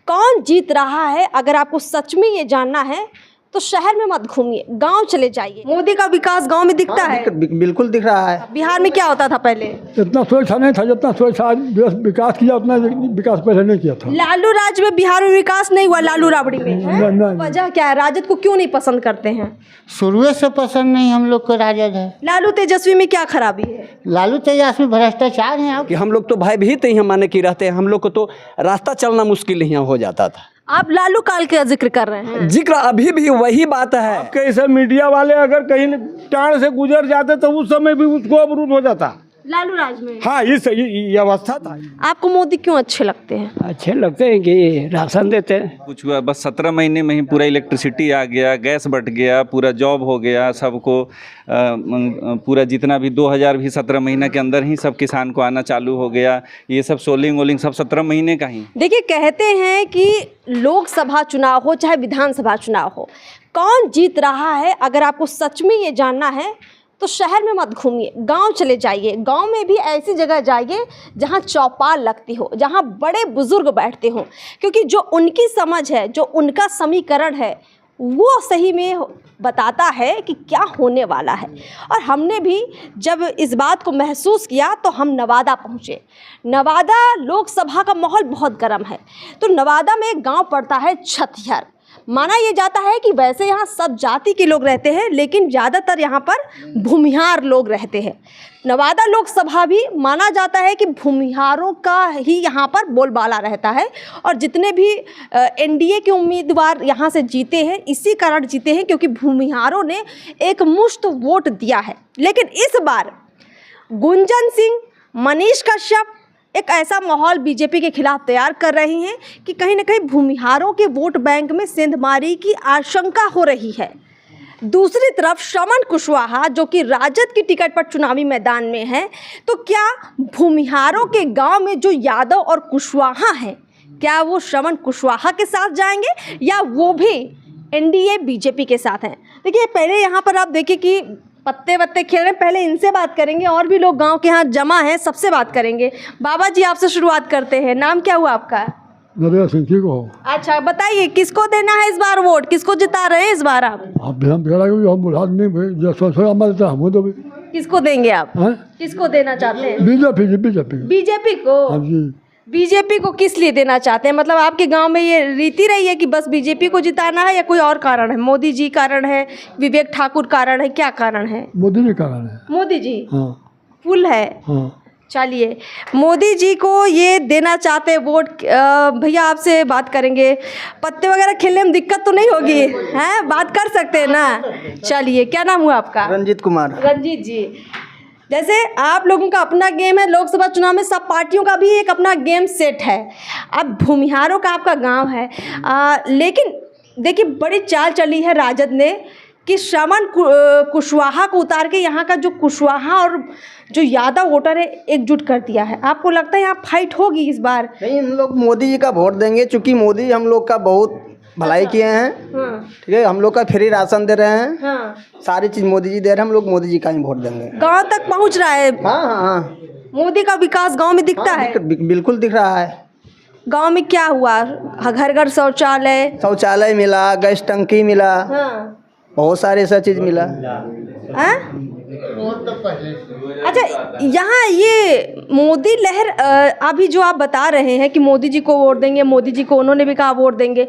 कौन जीत रहा है, अगर आपको सच में ये जानना है तो शहर में मत घूमिए, गांव चले जाइए। मोदी का विकास गांव में दिखता है? बिल्कुल दिख रहा है। बिहार में क्या होता था पहले? इतना सोचा नहीं था जितना सोचा आज विकास किया, उतना विकास पहले नहीं किया था। लालू राज में बिहार में विकास नहीं हुआ, लालू राबड़ी में। वजह क्या है? राजद को क्यों नहीं पसंद करते हैं? शुरू से पसंद नहीं हम लोग को राजद है। लालू तेजस्वी में क्या खराबी है? लालू तेजस्वी भ्रष्टाचार है। कि हम लोग तो भयभीत ही माने कि रहते हैं, हम लोग को तो रास्ता चलना मुश्किल यहाँ हो जाता था। आप लालू काल का जिक्र कर रहे हैं। जिक्र अभी भी वही बात है। कैसे मीडिया वाले अगर कहीं टाण से गुजर जाते तो उस समय भी उसको अवरुद्ध हो जाता। लालू राज में हाँ, ये अवस्था था। आपको मोदी क्यों अच्छे लगते हैं? अच्छे लगते हैं कि राशन देते हैं। कुछ हुआ बस 17 महीने में ही पूरा इलेक्ट्रिसिटी आ गया, गैस बढ़ गया, पूरा जॉब हो गया सबको। पूरा जितना भी 2000 भी 17 महीने के अंदर ही सब किसान को आना चालू हो गया। ये सब सोलिंग वोलिंग सब 17 महीने का ही। देखिए, कहते हैं कि लोकसभा चुनाव हो चाहे विधानसभा चुनाव हो, कौन जीत रहा है, अगर आपको सच में ये जानना है तो शहर में मत घूमिए, गांव चले जाइए। गांव में भी ऐसी जगह जाइए जहां चौपाल लगती हो, जहां बड़े बुजुर्ग बैठते हो, क्योंकि जो उनकी समझ है, जो उनका समीकरण है, वो सही में बताता है कि क्या होने वाला है। और हमने भी जब इस बात को महसूस किया तो हम नवादा पहुँचे। नवादा लोकसभा का माहौल बहुत गर्म है। तो नवादा में एक गाँव पड़ता है छतिहर। माना ये जाता है कि वैसे यहाँ सब जाति के लोग रहते हैं, लेकिन ज़्यादातर यहाँ पर भूमिहार लोग रहते हैं। नवादा लोकसभा भी माना जाता है कि भूमिहारों का ही यहाँ पर बोलबाला रहता है। और जितने भी एनडीए के उम्मीदवार यहाँ से जीते हैं, इसी कारण जीते हैं क्योंकि भूमिहारों ने एक मुश्त वोट दिया है। लेकिन इस बार गुंजन सिंह, मनीष कश्यप एक ऐसा माहौल बीजेपी के खिलाफ तैयार कर रही हैं कि कहीं ना कहीं भूमिहारों के वोट बैंक में सेंधमारी की आशंका हो रही है। दूसरी तरफ श्रवण कुशवाहा जो कि राजद की टिकट पर चुनावी मैदान में है, तो क्या भूमिहारों के गांव में जो यादव और कुशवाहा हैं, क्या वो श्रवण कुशवाहा के साथ जाएंगे या वो भी एनडीए बीजेपी के साथ हैं? देखिए, पहले यहाँ पर आप देखिए कि पत्ते वत्ते खेल रहे हैं। पहले इनसे बात करेंगे, और भी लोग गांव के यहाँ जमा हैं, सबसे बात करेंगे। बाबा जी, आपसे शुरुआत करते हैं। नाम क्या हुआ आपका? नरेंद्र सिंह जी को। अच्छा, बताइए किसको देना है इस बार वोट, किसको जिता रहे हैं इस बार आप? किसको देंगे आप? किसको देना चाहते हैं? बीजेपी को। बीजेपी को किस लिए देना चाहते हैं? मतलब आपके गांव में ये रीति रही है कि बस बीजेपी को जिताना है, या कोई और कारण है? मोदी जी कारण है, विवेक ठाकुर कारण है, क्या कारण है? मोदी जी कारण है। मोदी जी? हाँ। फुल है। हाँ। चलिए, मोदी जी को ये देना चाहते हैं वोट। भैया, आपसे बात करेंगे। पत्ते वगैरह खेलने में दिक्कत तो नहीं होगी? हैं, बात कर सकते हैं ना? चलिए, क्या नाम हुआ आपका? रंजीत कुमार। रंजीत जी, जैसे आप लोगों का अपना गेम है, लोकसभा चुनाव में सब पार्टियों का भी एक अपना गेम सेट है। अब भूमिहारों का आपका गांव है, लेकिन देखिए बड़ी चाल चली है राजद ने कि श्रवण कुशवाहा को उतार के यहाँ का जो कुशवाहा और जो यादव वोटर है एकजुट कर दिया है। आपको लगता है यहाँ फाइट होगी इस बार? नहीं, हम लोग मोदी जी का वोट देंगे, चूँकि मोदी हम लोग का बहुत भलाई किए हैं। ठीक है, हम लोग का फ्री राशन दे रहे हैं। हाँ। सारी चीज मोदी जी दे रहे हैं, हम लोग मोदी जी का ही वोट देंगे। गांव तक पहुंच रहा है? हाँ हाँ हाँ। मोदी का विकास गांव में दिखता है? बिल्कुल दिख रहा है। गांव में क्या हुआ? घर घर शौचालय मिला, गैस टंकी मिला। हाँ। बहुत सारे ऐसा चीज मिला। अच्छा, यहाँ ये मोदी लहर अभी जो आप बता रहे हैं कि मोदी जी को वोट देंगे, मोदी जी को उन्होंने भी कहा वोट देंगे।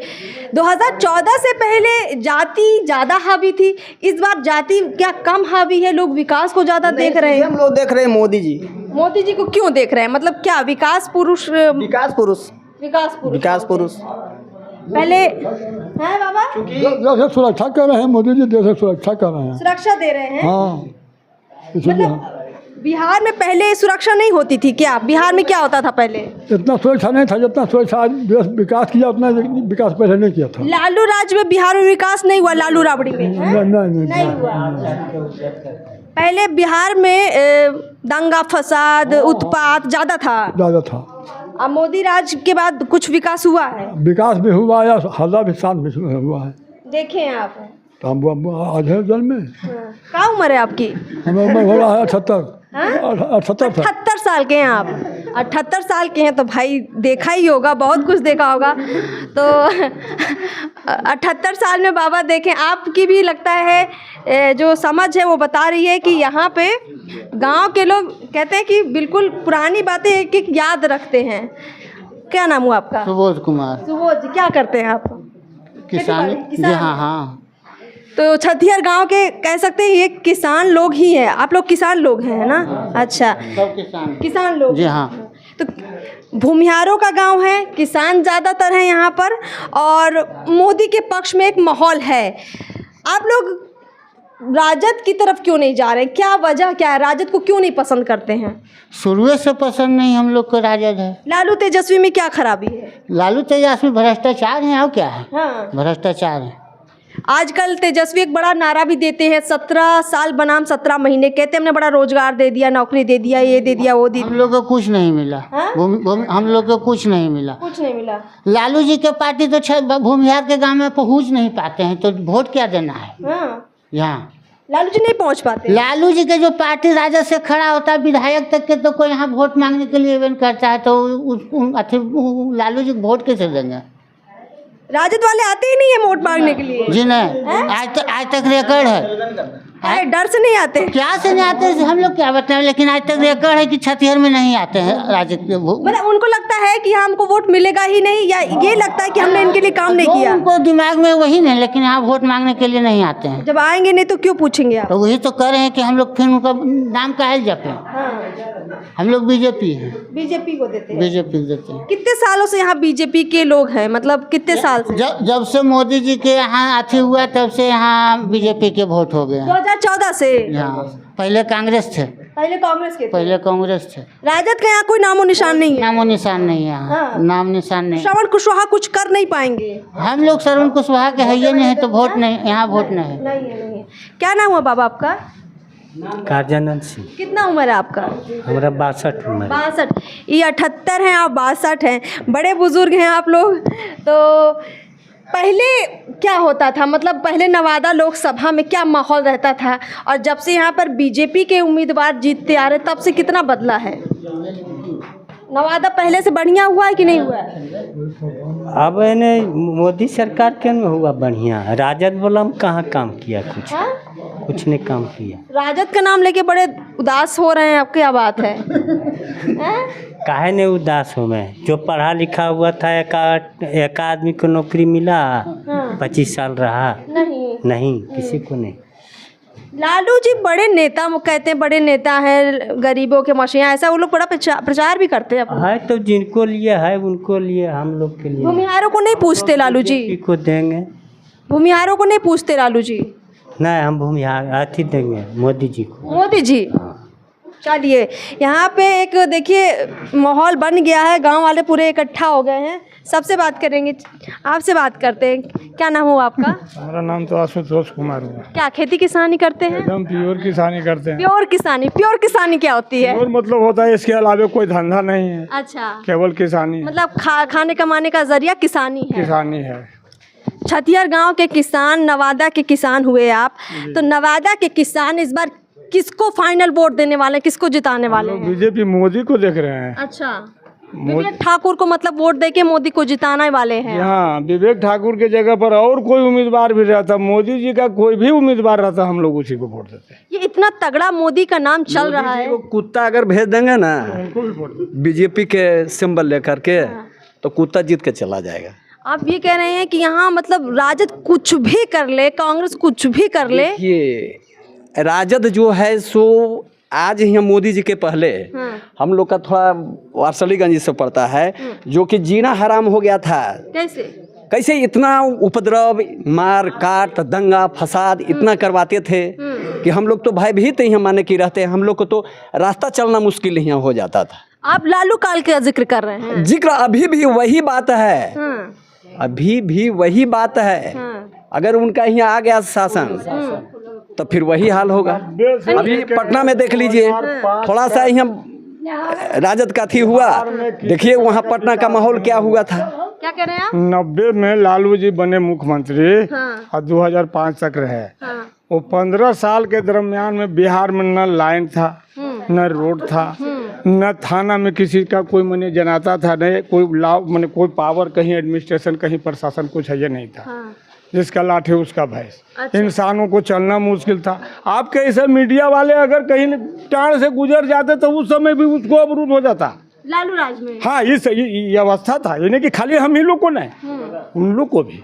2014 से पहले जाति ज़्यादा हावी थी, इस बार जाति क्या कम हावी है? लोग विकास को ज़्यादा देख रहे हैं। हम लोग देख रहे हैं मोदी जी। मोदी जी को क्यों देख रहे हैं? मतलब क्या विकास पुरुष? विकास पुरुष पहले है बाबा? देश सुरक्षा कर रहे हैं मोदी जी, देश सुरक्षा कर रहे हैं, सुरक्षा दे रहे हैं। हाँ, मतलब बिहार में पहले सुरक्षा नहीं होती थी क्या? बिहार में क्या होता था पहले? इतना सोचा नहीं था जितना सोचा आज विकास किया, उतना विकास पहले नहीं किया था। लालू राज में बिहार में विकास नहीं हुआ, लालू राबड़ी में नहीं हुआ। पहले बिहार में दंगा फसाद उत्पात ज़्यादा था। अब मोदी राज के बाद कुछ विकास हुआ है? विकास भी हुआ या हल्ला भी शांत भी हुआ है। देखें आप तो हम आज है जल में। क्या उम्र है आपकी? हमें उम्र हो रहा है 78। 78 78 साल के हैं आप। 78 साल के हैं तो भाई देखा ही होगा, बहुत कुछ देखा होगा। तो 78 साल में बाबा देखें, आपकी भी लगता है जो समझ है वो बता रही है कि यहाँ पे गांव के लोग कहते हैं कि बिल्कुल पुरानी बातें एक एक याद रखते हैं। क्या नाम हुआ आपका? सुबोध कुमार। सुबोध जी, क्या करते हैं आप? किसान जी, हाँ हाँ। तो छतिहर गांव के कह सकते हैं ये किसान लोग ही हैं। आप लोग किसान लोग हैं, है ना? अच्छा, सब किसान लोग जी, हाँ। तो भूमिहारों का गांव है, किसान ज़्यादातर हैं यहाँ पर, और मोदी के पक्ष में एक माहौल है। आप लोग राजद की तरफ क्यों नहीं जा रहे? क्या वजह क्या है? राजद को क्यों नहीं पसंद करते हैं? शुरू से पसंद नहीं हम लोग को राजद है। लालू तेजस्वी में क्या खराबी है? लालू तेजस्वी भ्रष्टाचार है और क्या है? हाँ, भ्रष्टाचार है। आजकल तेजस्वी एक बड़ा नारा भी देते हैं, 17 साल बनाम 17 महीने। कहते हमने बड़ा रोजगार दे दिया, नौकरी दे दिया, ये दे दिया, वो दे हम दिया। लोग को कुछ नहीं मिला। हाँ? हम लोग को कुछ नहीं मिला। कुछ नहीं मिला। लालू जी के पार्टी तो भूमिहार के गांव में पहुंच नहीं पाते हैं, तो वोट क्या देना है? हाँ, यहाँ लालू जी नहीं पहुंच पाते। लालू जी के जो पार्टी राजद से खड़ा होता है विधायक तक के, तो कोई यहाँ वोट मांगने के लिए इवेंट करता है, तो लालू जी वोट कैसे देंगे? राजद वाले आते ही नहीं है वोट मांगने के लिए। जी नहीं, आज तक रिकॉर्ड है। अरे डर से नहीं आते। क्या से नहीं आते हम लोग क्या बताएं, लेकिन आज तक रिकॉर्ड है कि छतिहर में नहीं आते हैं राजद के। मतलब उनको लगता है कि हमको वोट मिलेगा ही नहीं, या ये लगता है कि हमने इनके लिए काम नहीं किया? उनको दिमाग में वही नहीं, लेकिन यहाँ वोट मांगने के लिए नहीं आते हैं। जब आएंगे नहीं तो क्यों पूछेंगे आप? तो वही तो कह रहे हैं कि हम लोग फिर उनका नाम का है जपें। हम लोग बीजेपी हैं, बीजेपी को देते हैं। बीजेपी देते हैं। कितने सालों से यहाँ बीजेपी के लोग हैं? मतलब कितने साल से? जब से मोदी जी के यहाँ अथी हुआ तब से यहाँ बीजेपी के वोट हो गए। 2014 से? यहाँ पहले कांग्रेस थे। पहले कांग्रेस के थे। पहले कांग्रेस थे। राजद का यहाँ कोई नामो निशान नहीं है। नामो निशान नहीं है यहाँ। हाँ। नाम निशान नहीं। श्रवण कुशवाहा कुछ कर नहीं पाएंगे। हम लोग श्रवण कुशवाहा के है ये नहीं है, तो वोट नहीं, यहाँ वोट नहीं है। नहीं है, नहीं है। क्या नाम हुआ बाबा आपका? कार्यानंद सिंह। कितना उम्र है आपका? हमारा 62 उम्र। 62। ये 78 हैं, आप 62 हैं, बड़े बुजुर्ग हैं आप लोग। तो पहले क्या होता था? मतलब पहले नवादा लोकसभा में क्या माहौल रहता था, और जब से यहाँ पर बीजेपी के उम्मीदवार जीतते आ रहे तब से कितना बदला है? नवादा पहले से बढ़िया हुआ है कि नहीं हुआ है? अब इन्हें मोदी सरकार के में हुआ बढ़िया। राजद वाला में कहाँ काम किया? कुछ नहीं काम किया। राजद का नाम लेके बड़े उदास हो रहे हैं आप, क्या बात है? काहे नहीं उदास हो मैं? जो पढ़ा लिखा हुआ था, एक आदमी को नौकरी मिला, 25 साल रहा नहीं, किसी को नहीं। लालू जी बड़े नेता, वो कहते हैं बड़े नेता हैं, गरीबों के मसीहा, ऐसा वो लोग बड़ा प्रचार भी करते हैं अपना। है तो जिनको लिए है उनको लिए, हम लोग के लिए भूमिहारों को नहीं पूछते लालू जी? को देंगे। भूमिहारों को नहीं पूछते लालू जी? नहीं, हम भूमिहार अथी देंगे मोदी जी को। मोदी जी, चलिए यहाँ पे एक देखिए माहौल बन गया है, गांव वाले पूरे इकट्ठा हो गए हैं। सबसे बात करेंगे, आपसे बात करते हैं। क्या नाम हुआ आपका? हमारा नाम तो आशुतोष कुमार हुआ। क्या खेती किसानी करते हैं? एकदम प्योर किसानी करते हैं। प्योर किसानी? प्योर किसानी क्या होती है? प्योर मतलब होता है इसके अलावा कोई धंधा नहीं है, अच्छा, केवल किसानी है। मतलब खाने कमाने का जरिया किसानी है। किसानी है। छतिहर गांव के किसान, नवादा के किसान हुए आप, तो नवादा के किसान इस बार किसको फाइनल वोट देने वाले हैं, किसको जिताने वाले हैं? बीजेपी मोदी को देख रहे हैं। अच्छा, विवेक ठाकुर को मतलब वोट देके मोदी को जिताने वाले हैं? हाँ, विवेक ठाकुर के जगह पर और कोई उम्मीदवार भी रहता, मोदी जी का कोई भी उम्मीदवार रहता, हम लोग उसी को वोट देते। ये इतना तगड़ा मोदी का नाम चल रहा है। कुत्ता अगर भेज देंगे ना बीजेपी के सिंबल लेकर के, तो कुत्ता जीत के चला जाएगा। आप ये कह रहे हैं कि यहाँ मतलब राजद कुछ भी कर ले, कांग्रेस कुछ भी कर ले? ये राजद जो है सो आज ही मोदी जी के पहले हम लोग का थोड़ा वारसलीगंज से पड़ता है, जो कि जीना हराम हो गया था। कैसे इतना उपद्रव, मार काट, दंगा फसाद इतना करवाते थे कि हम लोग तो भयभीत ही माने कि रहते हैं। हम लोग को तो रास्ता चलना मुश्किल ही हो जाता था। आप लालू काल का जिक्र कर रहे हैं? जिक्र अभी भी वही बात है, अभी भी वही बात है। अगर उनका यहाँ आ गया शासन तो फिर वही हाल होगा। अभी पटना में देख लीजिए, थोड़ा सा यहाँ राजद का थी हुआ, देखिए वहाँ पटना का माहौल क्या हुआ था। क्या कह रहे हैं आप? 90 में लालू जी बने मुख्यमंत्री और 2005 तक रहे। वो 15 साल के दरमियान में बिहार में न लाइन था, न रोड था, न थाना में किसी का कोई मने जनाता था, न कोई लाभ मने कोई पावर, कहीं एडमिनिस्ट्रेशन, कहीं प्रशासन, कुछ है नहीं था। जिसका लाठी उसका भैंस। इंसानों को चलना मुश्किल था। आपके ऐसे मीडिया वाले अगर कहीं टाण से गुजर जाते तो उस समय भी उसको अवरुद्ध हो जाता। लालू राज में हाँ, ये अवस्था था। ये नहीं कि खाली हम ही लोग को नहीं, उन लोग को भी,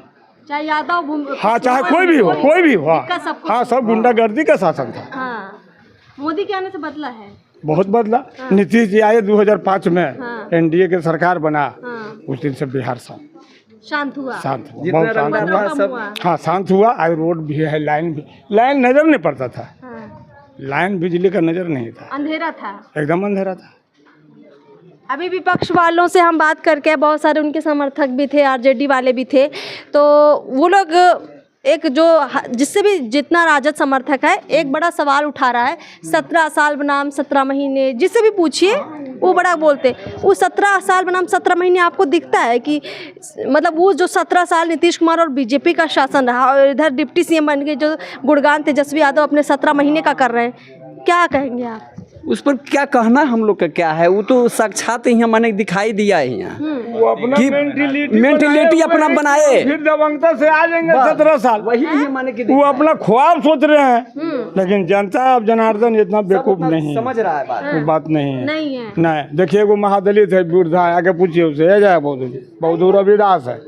चाहे यादव, हाँ चाहे कोई भी हो, हाँ सब गुंडागर्दी का शासन था। हाँ, मोदी के आने से बदला है, बहुत बदला। नीतीश जी आए 2005 में, एनडीए के सरकार बना, उस दिन से बिहार शांत हुआ, बहुत शांत हुआ। हाँ शांत हुआ। आज रोड भी है, लाइन नजर नहीं पड़ता था, लाइन बिजली का नजर नहीं था, अंधेरा था, एकदम अंधेरा था। अभी विपक्ष वालों से हम बात करके, बहुत सारे उनके समर्थक भी थे, आरजेडी वाले भी थे, तो वो लोग एक जो जिससे भी जितना राजद समर्थक है, एक बड़ा सवाल उठा रहा है। 17 साल बनाम 17 महीने, जिससे भी पूछिए वो बड़ा बोलते। वो 17 साल बनाम 17 महीने आपको दिखता है कि मतलब वो जो 17 साल नीतीश कुमार और बीजेपी का शासन रहा, और इधर डिप्टी सीएम बन के जो गुणगान तेजस्वी यादव अपने 17 महीने का कर रहे हैं, क्या कहेंगे आप उस पर? क्या कहना हम लोग का क्या है, वो तो साक्षात यहाँ मैंने दिखाई दिया है यहाँ, वो अपना मेंटेलिटी अपना बनाए, फिर दबंगता से आ जाएंगे 17 साल। वही माने कि वो अपना ख्वाब सोच रहे हैं, लेकिन जनता अब जनार्दन इतना बेवकूफ नहीं समझ रहा है, वो बात नहीं है। नहीं, देखिए वो महादलित है, वृद्धा, आगे पूछिए उसे, जाए बहुत रविदास है,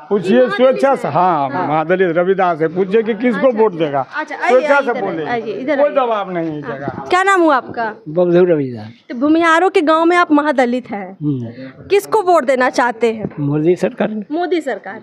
पूछिए स्वेच्छा से। हाँ, महादलित रविदास है, पूछिए कि किसको वोट देगा, स्वेच्छा से बोले, कोई दबाव नहीं देगा। क्या नाम हुआ आपका? बबलू रविदास। तो भूमिहारों के गांव में आप महादलित हैं, किसको वोट देना चाहते हैं? मोदी सरकार। मोदी सरकार।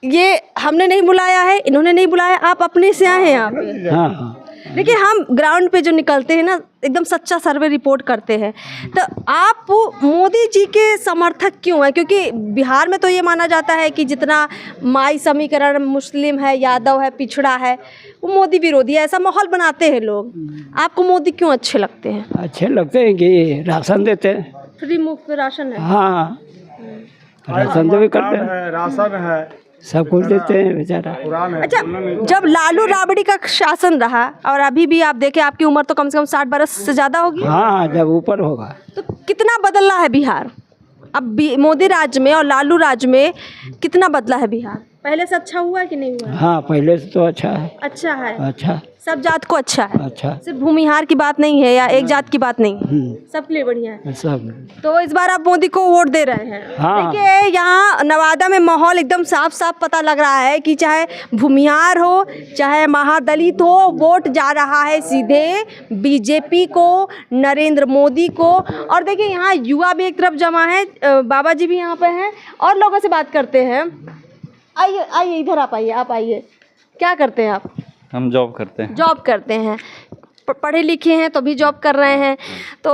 ये हमने नहीं बुलाया है, इन्होंने नहीं बुलाया, आप अपने से आए हैं यहाँ पे। हाँ। देखिए हम ग्राउंड पे जो निकलते हैं ना, एकदम सच्चा सर्वे रिपोर्ट करते हैं। तो आप मोदी जी के समर्थक क्यों हैं? क्योंकि बिहार में तो ये माना जाता है कि जितना माई समीकरण, मुस्लिम है, यादव है, पिछड़ा है, वो मोदी विरोधी है, ऐसा माहौल बनाते हैं लोग। आपको मोदी क्यों अच्छे लगते हैं? अच्छे लगते हैं कि राशन देते हैं, फ्री मुफ्त राशन है। हाँ, राशन तो भी करते हैं, राशन है, सब कुछ देते हैं बेचारा। अच्छा, जब लालू राबड़ी का शासन रहा और अभी भी आप देखें, आपकी उम्र तो कम से कम 60 बरस से ज़्यादा होगी। हाँ, जब ऊपर होगा तो कितना बदला है बिहार अब मोदी राज में और लालू राज में? कितना बदला है बिहार? पहले से अच्छा हुआ है कि नहीं हुआ है? हाँ, पहले से तो अच्छा है। अच्छा है, अच्छा, सब जात को अच्छा है, अच्छा, सिर्फ भूमिहार की बात नहीं है या एक जात की बात नहीं है, सबके लिए बढ़िया है सब। तो इस बार आप मोदी को वोट दे रहे हैं। हाँ। देखिए यहाँ नवादा में माहौल एकदम साफ साफ पता लग रहा है कि चाहे भूमिहार हो, चाहे महादलित हो, वोट जा रहा है सीधे बीजेपी को, नरेंद्र मोदी को। और देखिए यहाँ युवा भी एक तरफ जमा है, बाबा जी भी यहाँ पे हैं, और लोगों से बात करते हैं। आइए आइए, इधर आप आइए। क्या करते हैं आप? हम जॉब करते हैं। जॉब करते हैं, पढ़े लिखे हैं तो भी जॉब कर रहे हैं। तो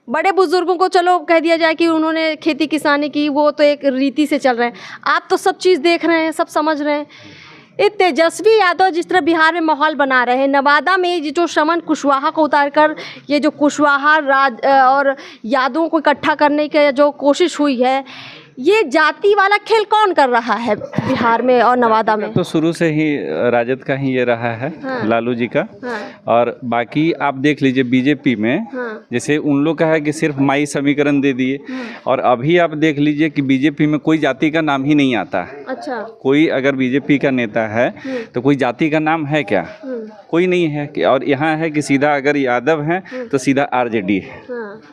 बड़े बुजुर्गों को चलो कह दिया जाए कि उन्होंने खेती किसानी की, वो तो एक रीति से चल रहे हैं। आप तो सब चीज़ देख रहे हैं, सब समझ रहे हैं। ये तेजस्वी यादव जिस तरह बिहार में माहौल बना रहे हैं, नवादा में जो शमन कुशवाहा को उतारकर ये जो कुशवाहा राज और यादवों को इकट्ठा करने की जो कोशिश हुई है, ये जाति वाला खेल कौन कर रहा है बिहार में और नवादा में? तो शुरू से ही राजद का ही ये रहा है। हाँ। लालू जी का। हाँ। और बाकी आप देख लीजिए बीजेपी में। हाँ। जैसे उन लोग का है कि सिर्फ माई समीकरण दे दिए। हाँ। और अभी आप देख लीजिए कि बीजेपी में कोई जाति का नाम ही नहीं आता। अच्छा। कोई अगर बीजेपी का नेता है तो कोई जाति का नाम है क्या? कोई नहीं है। और यहाँ है कि सीधा अगर यादव है तो सीधा आरजेडी है।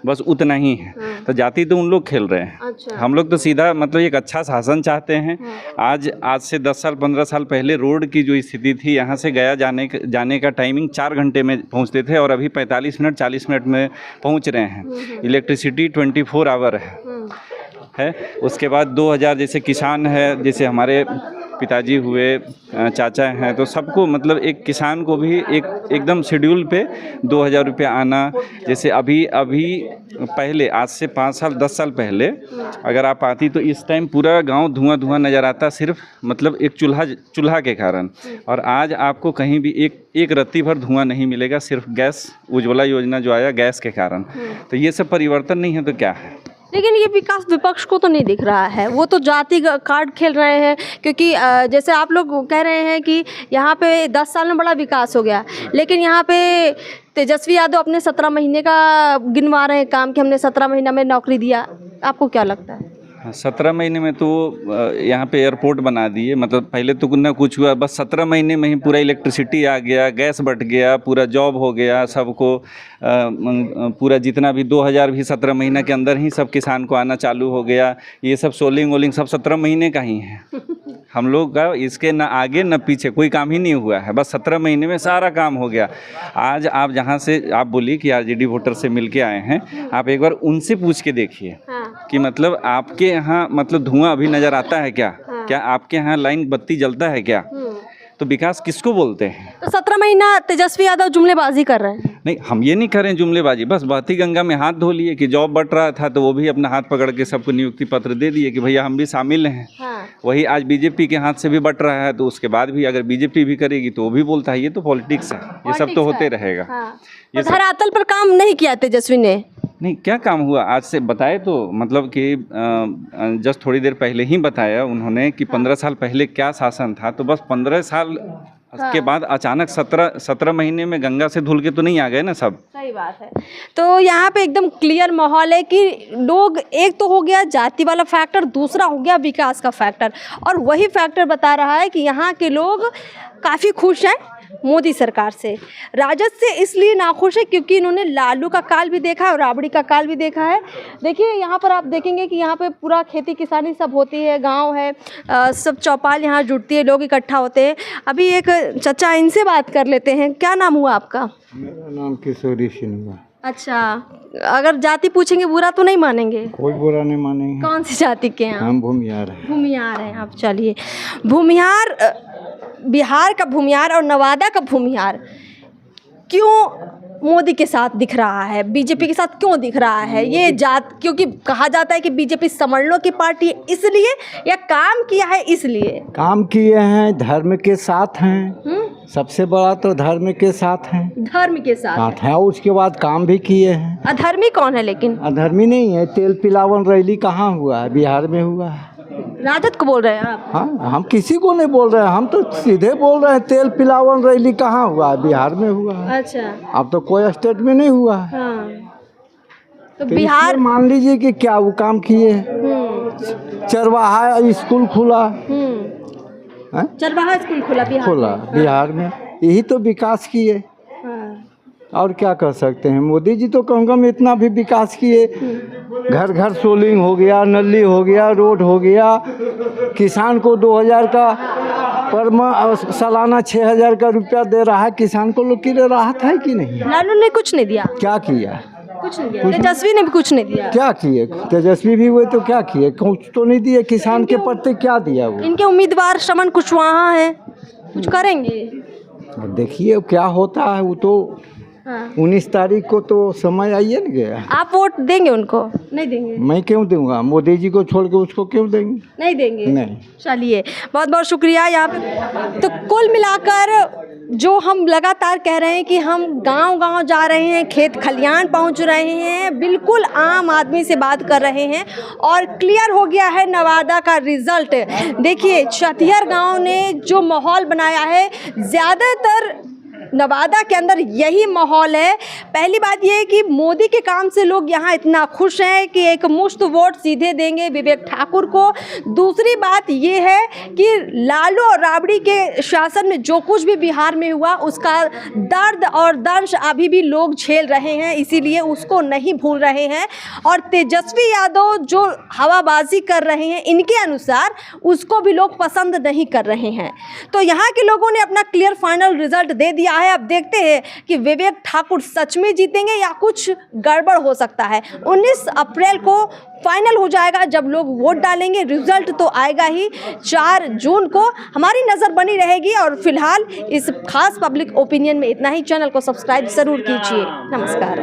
बस उतना ही है। तो जाति तो उन लोग खेल रहे हैं। अच्छा। हम लोग तो सीधा मतलब एक अच्छा शासन चाहते हैं। आज से 10 साल 15 साल पहले रोड की जो स्थिति थी, यहाँ से गया जाने का टाइमिंग 4 घंटे में पहुँचते थे और अभी 45 मिनट 40 मिनट में पहुँच रहे हैं। इलेक्ट्रिसिटी 24 आवर है। उसके बाद 2000 जैसे किसान है, जैसे हमारे पिताजी हुए, चाचा हैं, तो सबको मतलब एक किसान को भी एकदम शेड्यूल पे 2000 रुपया आना। जैसे अभी पहले आज से 5 साल 10 साल पहले अगर आप आती तो इस टाइम पूरा गांव धुआं नज़र आता, सिर्फ मतलब एक चूल्हा के कारण। और आज आपको कहीं भी एक रत्ती भर धुआं नहीं मिलेगा, सिर्फ गैस उज्ज्वला योजना जो आया गैस के कारण। तो ये सब परिवर्तन नहीं है तो क्या है? लेकिन ये विकास विपक्ष को तो नहीं दिख रहा है, वो तो जाति का कार्ड खेल रहे हैं। क्योंकि जैसे आप लोग कह रहे हैं कि यहाँ पे 10 साल में बड़ा विकास हो गया, लेकिन यहाँ पे तेजस्वी यादव अपने 17 महीने का गिनवा रहे हैं काम कि हमने 17 महीना में नौकरी दिया। आपको क्या लगता है? 17 महीने में तो यहाँ पे एयरपोर्ट बना दिए, मतलब पहले तो ना कुछ हुआ, बस 17 महीने में ही पूरा इलेक्ट्रिसिटी आ गया, गैस बट गया, पूरा जॉब हो गया सबको, पूरा जितना भी 2000 भी 17 महीना के अंदर ही सब किसान को आना चालू हो गया। ये सब सोलिंग वोलिंग सब 17 महीने का ही है। हम लोग का इसके न आगे न पीछे कोई काम ही नहीं हुआ है, बस 17 महीने में सारा काम हो गया। आज आप जहाँ से आप बोली कि आरजेडी वोटर से मिल के आए हैं, आप एक बार उनसे पूछ के देखिए कि मतलब आपके यहाँ मतलब धुआं अभी नज़र आता है क्या? क्या आपके यहाँ लाइन बत्ती जलता है क्या? तो विकास किसको बोलते हैं? तो 17 महीना तेजस्वी यादव जुमलेबाजी कर रहे हैं। नहीं, हम ये नहीं कर रहे हैं जुमलेबाजी, बस बहती गंगा में हाथ धो लिए कि जॉब बट रहा था तो वो भी अपना हाथ पकड़ के सबको नियुक्ति पत्र दे दिए कि भैया हम भी शामिल हैं। वही आज बीजेपी के हाथ से भी बट रहा है, तो उसके बाद भी अगर बीजेपी भी करेगी तो वो भी बोलता है ये तो पॉलिटिक्स है, ये सब तो होते रहेगा। तो धरातल पर काम नहीं किया तेजस्वी ने। नहीं, क्या काम हुआ आज से बताए तो, मतलब कि जस्ट थोड़ी देर पहले ही बताया उन्होंने कि 15 साल पहले क्या शासन था, तो बस 15 साल के बाद अचानक 17 महीने में गंगा से धुल के तो नहीं आ गए ना सब। सही बात है। तो यहाँ पे एकदम क्लियर माहौल है कि लोग, एक तो हो गया जाति वाला फैक्टर, दूसरा हो गया विकास का फैक्टर, और वही फैक्टर बता रहा है कि यहाँ के लोग काफ़ी खुश हैं मोदी सरकार से। राजद से इसलिए नाखुश है क्योंकि इन्होंने लालू का काल भी देखा है और राबड़ी का काल भी देखा है। देखिए यहाँ पर आप देखेंगे कि यहाँ पे पूरा खेती किसानी सब होती है, गांव है, सब चौपाल यहाँ जुटती है, लोग इकट्ठा होते हैं। अभी एक चचा, इनसे बात कर लेते हैं। क्या नाम हुआ आपका? मेरा नाम किशोरी सिंह हुआ। अच्छा, अगर जाति पूछेंगे बुरा तो नहीं मानेंगे? कोई बुरा नहीं मानेंगे। कौन सी जाति के हैं? हम भूमिहार हैं। भूमिहार हैं आप। चलिए, भूमिहार, बिहार का भूमिहार और नवादा का भूमिहार क्यों मोदी के साथ दिख रहा है, बीजेपी के साथ क्यों दिख रहा है? ये जात, क्योंकि कहा जाता है कि बीजेपी समझलो की पार्टी है, इसलिए, या काम किया है इसलिए? काम किए हैं, धर्म के साथ हैं। सबसे बड़ा तो धर्म के साथ हैं। धर्म के साथ है, उसके बाद काम भी किए हैं। अधर्मी कौन है? लेकिन अधर्मी नहीं है। तेल पिलावन रैली कहाँ हुआ है? बिहार में हुआ है। राजद को बोल रहे हैं आप? हाँ, हम किसी को नहीं बोल रहे हैं, हम तो सीधे बोल रहे हैं तेल पिलावन रैली कहाँ हुआ है? बिहार में हुआ है। अच्छा, अब तो कोई स्टेट में नहीं हुआ है। हाँ। तो तो बिहार, मान लीजिए कि क्या वो काम किए हैं। चरवाहा स्कूल खुला, चरवाहा स्कूल खुला बिहार में, यही तो विकास किए। और क्या कर सकते हैं? मोदी जी तो कहूँगा मैं इतना भी विकास किए, घर घर सोलिंग हो गया, नली हो गया, रोड हो गया, किसान को 2000 का पर सालाना 6000 का रुपया दे रहा है। किसान को लोग के लिए राहत है कि नहीं? लालू ने कुछ नहीं दिया। क्या किया? कुछ नहीं दिया। तेजस्वी ने भी कुछ नहीं दिया। क्या किए? तेजस्वी भी हुए तो क्या किए? कुछ तो नहीं दिए। किसान के प्रति क्या दिया वो? इनके उम्मीदवार श्रवण कुशवाहा हैं, कुछ करेंगे? देखिए क्या होता है, वो तो 19 तारीख को तो समय आइए न गया। आप वोट देंगे उनको? नहीं देंगे। मैं क्यों दूंगा? मोदी जी को छोड़ के उसको क्यों देंगे? नहीं देंगे। नहीं। चलिए, बहुत बहुत शुक्रिया। यहाँ पे तो कुल मिलाकर जो हम लगातार कह रहे हैं कि हम गांव-गांव जा रहे हैं, खेत खलियान पहुंच रहे हैं, बिल्कुल आम आदमी से बात कर रहे हैं, और क्लियर हो गया है नवादा का रिजल्ट। देखिए, छतिहर गांव ने जो माहौल बनाया है, ज़्यादातर नवादा के अंदर यही माहौल है। पहली बात यह है कि मोदी के काम से लोग यहाँ इतना खुश हैं कि एक मुश्त वोट सीधे देंगे विवेक ठाकुर को। दूसरी बात यह है कि लालू और राबड़ी के शासन में जो कुछ भी बिहार में हुआ, उसका दर्द और दंश अभी भी लोग झेल रहे हैं, इसीलिए उसको नहीं भूल रहे हैं। और तेजस्वी यादव जो हवाबाजी कर रहे हैं, इनके अनुसार उसको भी लोग पसंद नहीं कर रहे हैं। तो यहाँ के लोगों ने अपना क्लियर फाइनल रिजल्ट दे दिया है। अब देखते हैं कि विवेक ठाकुर सच में जीतेंगे या कुछ गड़बड़ हो सकता है। 19 अप्रैल को फाइनल हो जाएगा जब लोग वोट डालेंगे। रिजल्ट तो आएगा ही 4 जून को। हमारी नज़र बनी रहेगी। और फिलहाल इस खास पब्लिक ओपिनियन में इतना ही। चैनल को सब्सक्राइब ज़रूर कीजिए। नमस्कार।